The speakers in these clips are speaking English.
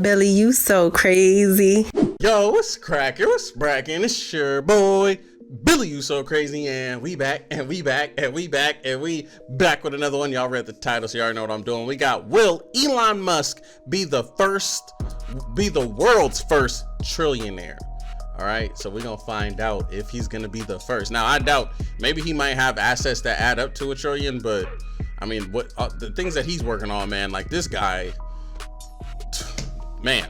Billy, you so crazy. Yo, what's cracking? What's bracking? It's your boy, Billy, you so crazy, and we back, and we back, and we back, and we back with another one. Y'all read the title, so you already know what I'm doing. We got, will Elon Musk be the world's first trillionaire? All right, so we're gonna find out if he's gonna be the first. Now, I doubt, maybe he might have assets that add up to $1 trillion, but I mean, what the things that he's working on, man, like this guy, man.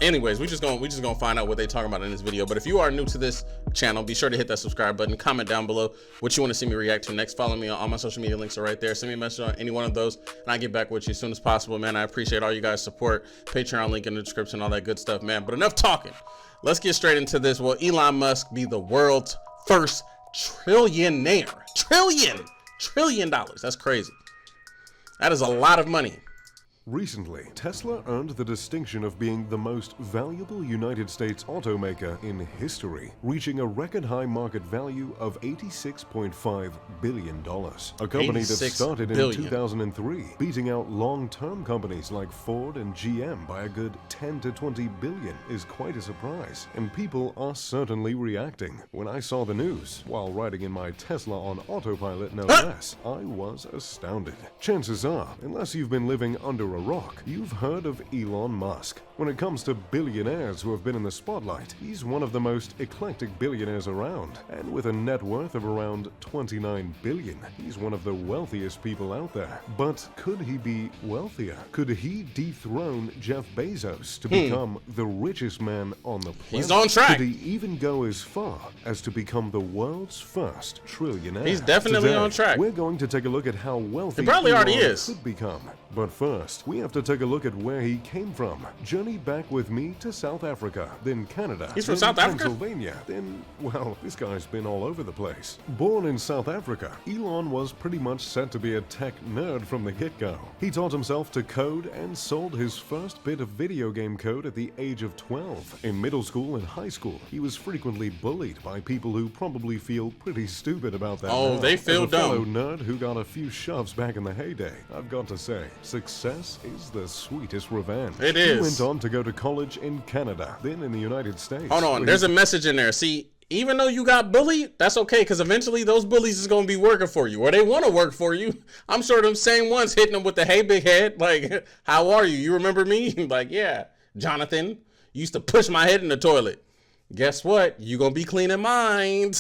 Anyways, we just gonna find out what they talking about in this video. But if you are new to this channel, be sure to hit that subscribe button, comment down below what you want to see me react to next. Follow me on all my social media links are right there. Send me a message on any one of those and I get back with you as soon as possible, man. I appreciate all you guys' support. Patreon link in the description, all that good stuff, man. But enough talking, let's get straight into this. Will Elon Musk be the world's first trillionaire? $1 trillion, that's crazy. That is a lot of money. Recently, Tesla earned the distinction of being the most valuable United States automaker in history, reaching a record-high market value of $86.5 billion. A company that started in 2003, beating out long-term companies like Ford and GM by a good 10 to 20 billion is quite a surprise, and people are certainly reacting. When I saw the news, while riding in my Tesla on autopilot no less, I was astounded. Chances are, unless you've been living under a rock, you've heard of Elon Musk. When it comes to billionaires who have been in the spotlight, he's one of the most eclectic billionaires around, and with a net worth of around 29 billion, he's one of the wealthiest people out there. But could he be wealthier? Could he dethrone Jeff Bezos to become the richest man on the planet? He's on track. Could he even go as far as to become the world's first trillionaire? He's definitely Today, on track. We're going to take a look at how wealthy He probably already Elon is. could become. But first, we have to take a look at where he came from. Journey back with me to South Africa, then Canada, He's from then South Africa? Pennsylvania, then, well, this guy's been all over the place. Born in South Africa, Elon was pretty much set to be a tech nerd from the get-go. He taught himself to code and sold his first bit of video game code at the age of 12. In middle school and high school, he was frequently bullied by people who probably feel pretty stupid about that. Oh, now. they feel As a fellow dumb. nerd who got a few shoves back in the heyday, I've got to say, success is the sweetest revenge. It He is. went on to go to college in Canada, then in the United States. Hold on, there's a message in there. See, even though you got bullied, that's okay, because eventually those bullies is going to be working for you, or they want to work for you. I'm sure them same ones hitting them with the, hey, big head, like, how are you? You remember me? Like, yeah, Jonathan, you used to push my head in the toilet. Guess what? You going to be cleaning mine.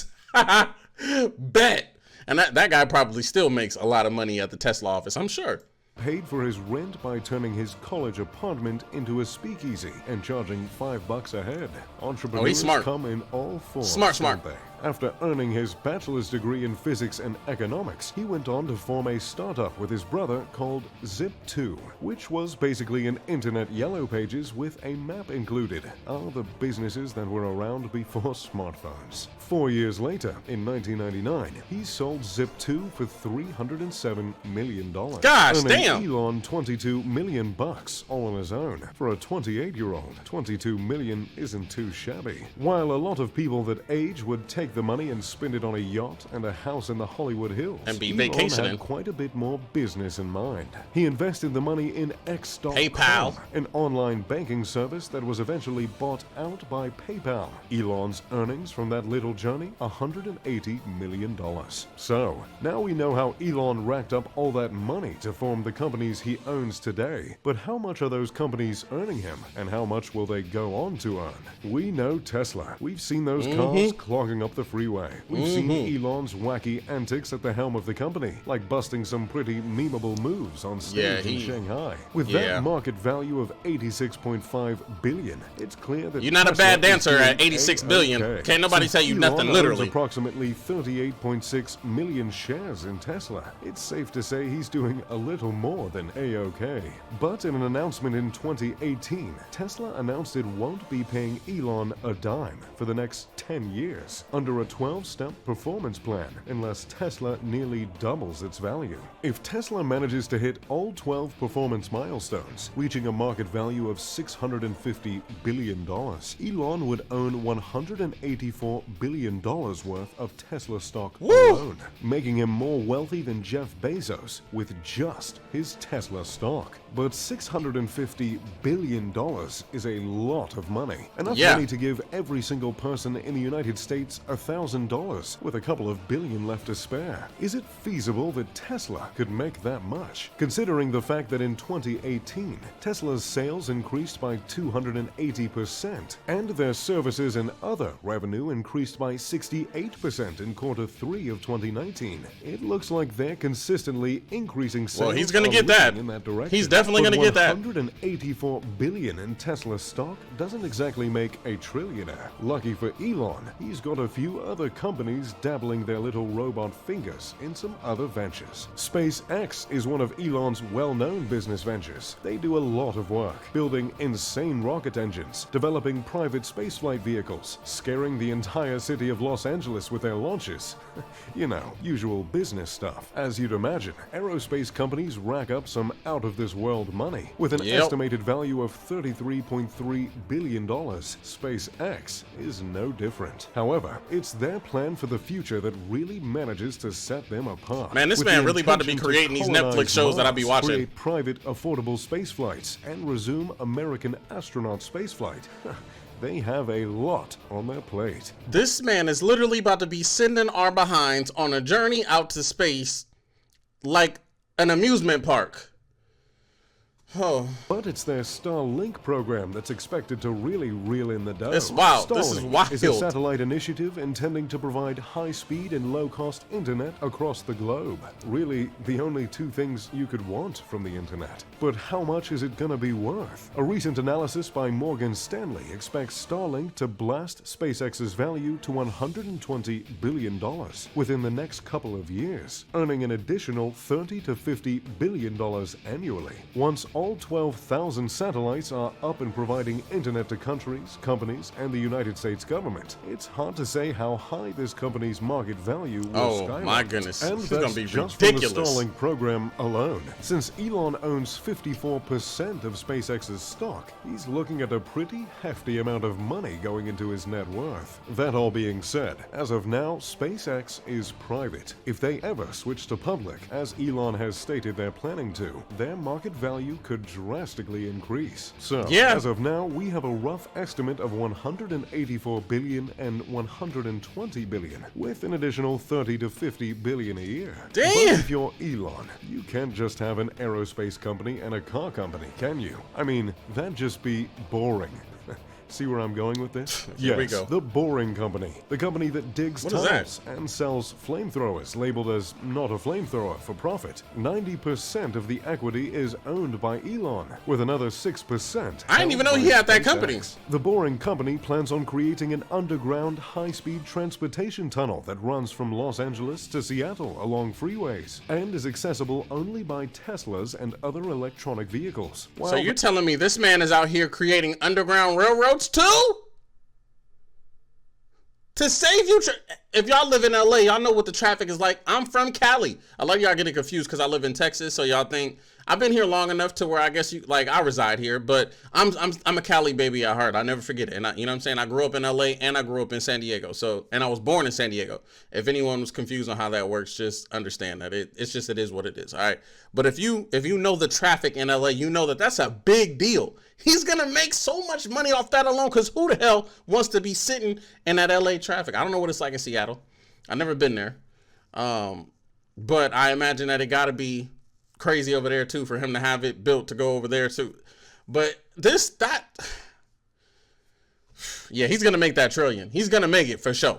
Bet. And that guy probably still makes a lot of money at the Tesla office, I'm sure. Paid for his rent by turning his college apartment into a speakeasy and charging $5 a head. Entrepreneurs smart. come in all forms, Smart. don't they? After earning his bachelor's degree in physics and economics, he went on to form a startup with his brother called Zip2, which was basically an internet yellow pages with a map included. Are the businesses that were around before smartphones. 4 years later, in 1999, he sold Zip2 for $307 million. Gosh, earning damn. Elon $22 million all on his own. For a 28-year-old, $22 million isn't too shabby. While a lot of people that age would take the money and spend it on a yacht and a house in the Hollywood Hills, And be Elon vacationing. had quite a bit more business in mind. He invested the money in X.com, PayPal. an online banking service that was eventually bought out by PayPal. Elon's earnings from that little journey, $180 million. So, now we know how Elon racked up all that money to form the companies he owns today. But how much are those companies earning him, and how much will they go on to earn? We know Tesla. We've seen those cars clogging up the freeway. We've seen Elon's wacky antics at the helm of the company, like busting some pretty memeable moves on stage in Shanghai. With that market value of $86.5 billion, it's clear that You're not a Tesla bad dancer is at doing 86 billion. A-okay. Can't nobody Since tell you Elon nothing, owns literally. approximately 38.6 million shares in Tesla. It's safe to say he's doing a little more than A-okay. But in an announcement in 2018, Tesla announced it won't be paying Elon a dime for the next 10 years. Under under a 12-step performance plan unless Tesla nearly doubles its value. If Tesla manages to hit all 12 performance milestones, reaching a market value of $650 billion, Elon would own $184 billion worth of Tesla stock alone, making him more wealthy than Jeff Bezos with just his Tesla stock. But $650 billion is a lot of money. Enough money to give every single person in the United States $1,000 with a couple of billion left to spare. Is it feasible that Tesla could make that much? Considering the fact that in 2018, Tesla's sales increased by 280% and their services and other revenue increased by 68% in Q3 of 2019, it looks like they're consistently increasing sales. Well, he's going to get that. In that direction. He's definitely going to get that. $184 billion in Tesla stock doesn't exactly make a trillionaire. Lucky for Elon, he's got a few other companies dabbling their little robot fingers in some other ventures. SpaceX is one of Elon's well-known business ventures. They do a lot of work, building insane rocket engines, developing private spaceflight vehicles, scaring the entire city of Los Angeles with their launches. You know, usual business stuff. As you'd imagine, aerospace companies rack up some out-of-this-world money. With an estimated value of $33.3 billion, SpaceX is no different. However, it's their plan for the future that really manages to set them apart. Man, this man really about to be creating these Netflix shows that I be watching. Create private, affordable space flights and resume American astronaut spaceflight. They have a lot on their plate. This man is literally about to be sending our behinds on a journey out to space like an amusement park. Oh. But it's their Starlink program that's expected to really reel in the dough. It's wild. Starlink This is wild. Is a satellite initiative intending to provide high-speed and low-cost internet across the globe. Really, the only two things you could want from the internet. But how much is it gonna be worth? A recent analysis by Morgan Stanley expects Starlink to blast SpaceX's value to $120 billion within the next couple of years, earning an additional $30 to $50 billion annually. Once all 12,000 satellites are up and providing internet to countries, companies, and the United States government, it's hard to say how high this company's market value will skyrocket. Oh my goodness, and it's that's gonna be just ridiculous. from the Starlink program alone. Since Elon owns 54% of SpaceX's stock, he's looking at a pretty hefty amount of money going into his net worth. That all being said, as of now, SpaceX is private. If they ever switch to public, as Elon has stated they're planning to, their market value could drastically increase. So, as of now, we have a rough estimate of $184 billion and $120 billion, with an additional $30 to $50 billion a year. Damn! But if you're Elon, you can't just have an aerospace company and a car company, can you? I mean, that'd just be boring. See where I'm going with this? Here we go. The Boring Company. The company that digs tunnels and sells flamethrowers labeled as not a flamethrower for profit. 90% of the equity is owned by Elon, with another 6%. I didn't even know he had that company. The Boring Company plans on creating an underground high-speed transportation tunnel that runs from Los Angeles to Seattle along freeways and is accessible only by Teslas and other electronic vehicles. So you're telling me this man is out here creating underground railroads too? To save you, if y'all live in LA, y'all know what the traffic is like. I'm from Cali. I love y'all getting confused because I live in Texas, so y'all think I've been here long enough to where I guess you like I reside here, but I'm a Cali baby at heart. I never forget it. And you know what I'm saying? I grew up in LA and I grew up in San Diego. And I was born in San Diego. If anyone was confused on how that works, just understand that it is what it is. All right. But if you know the traffic in LA, you know that that's a big deal. He's gonna make so much money off that alone, because who the hell wants to be sitting in that LA traffic? I don't know what it's like in Seattle. I've never been there. But I imagine that it gotta be crazy over there too for him to have it built to go over there too. But yeah, he's gonna make that trillion. He's gonna make it for sure.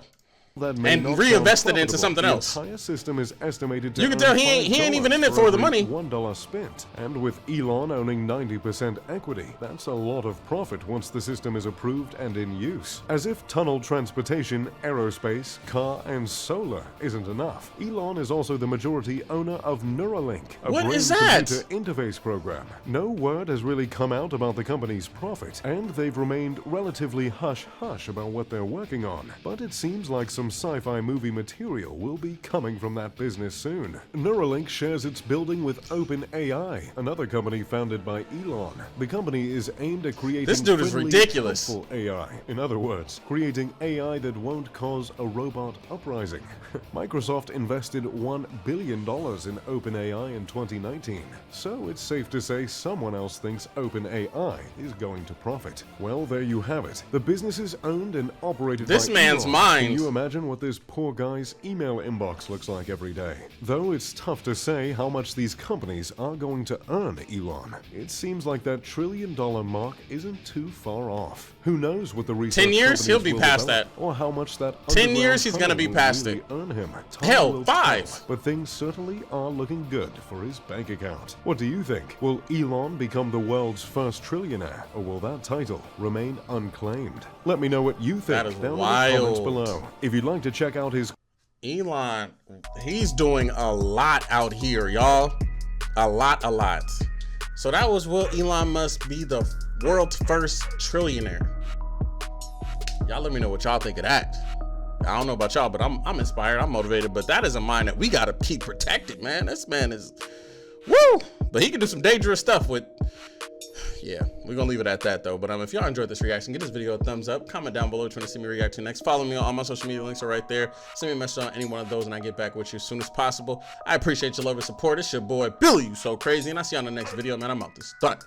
And reinvest it into something else. The entire system is estimated to you can tell he ain't even in it for the money. $1 spent, and with Elon owning 90% equity, that's a lot of profit once the system is approved and in use. As if tunnel transportation, aerospace, car, and solar isn't enough, Elon is also the majority owner of Neuralink, a brain-computer interface program. No word has really come out about the company's profit, and they've remained relatively hush-hush about what they're working on. But it seems like some some sci-fi movie material will be coming from that business soon. Neuralink shares its building with OpenAI, another company founded by Elon. The company is aimed at creating This dude is friendly, ridiculous. helpful AI. In other words, creating AI that won't cause a robot uprising. Microsoft invested $1 billion in OpenAI in 2019, so it's safe to say someone else thinks OpenAI is going to profit. Well, there you have it. The business is owned and operated This by man's Elon. mind. Can you imagine what this poor guy's email inbox looks like every day? Though it's tough to say how much these companies are going to earn Elon. It seems like that $1 trillion mark isn't too far off. Who knows what the research 10 years, he'll companies be will past develop, that. or how much that 10 underground years, he's gonna tunnel be will past really it. earn him. Time Hell, will 5. tell, but things certainly are looking good for his bank account. What do you think? Will Elon become the world's first trillionaire, or will that title remain unclaimed? Let me know what you think That is down in the comments wild. below. If you'd like to check out his Elon, he's doing a lot out here, y'all. A lot. So that was, will Elon Musk be the world's first trillionaire? Y'all let me know what y'all think of that. I don't know about y'all, but I'm inspired, I'm motivated, but that is a mind that we gotta keep protected, man. This man is, woo! But he can do some dangerous stuff with, yeah, we're gonna leave it at that though. But if y'all enjoyed this reaction, give this video a thumbs up, comment down below what you want to see me react to next. Follow me on all my social media links are right there. Send me a message on any one of those and I get back with you as soon as possible. I appreciate your love and support. It's your boy Billy You So Crazy, and I'll see you on the next video, man. I'm out this. Done.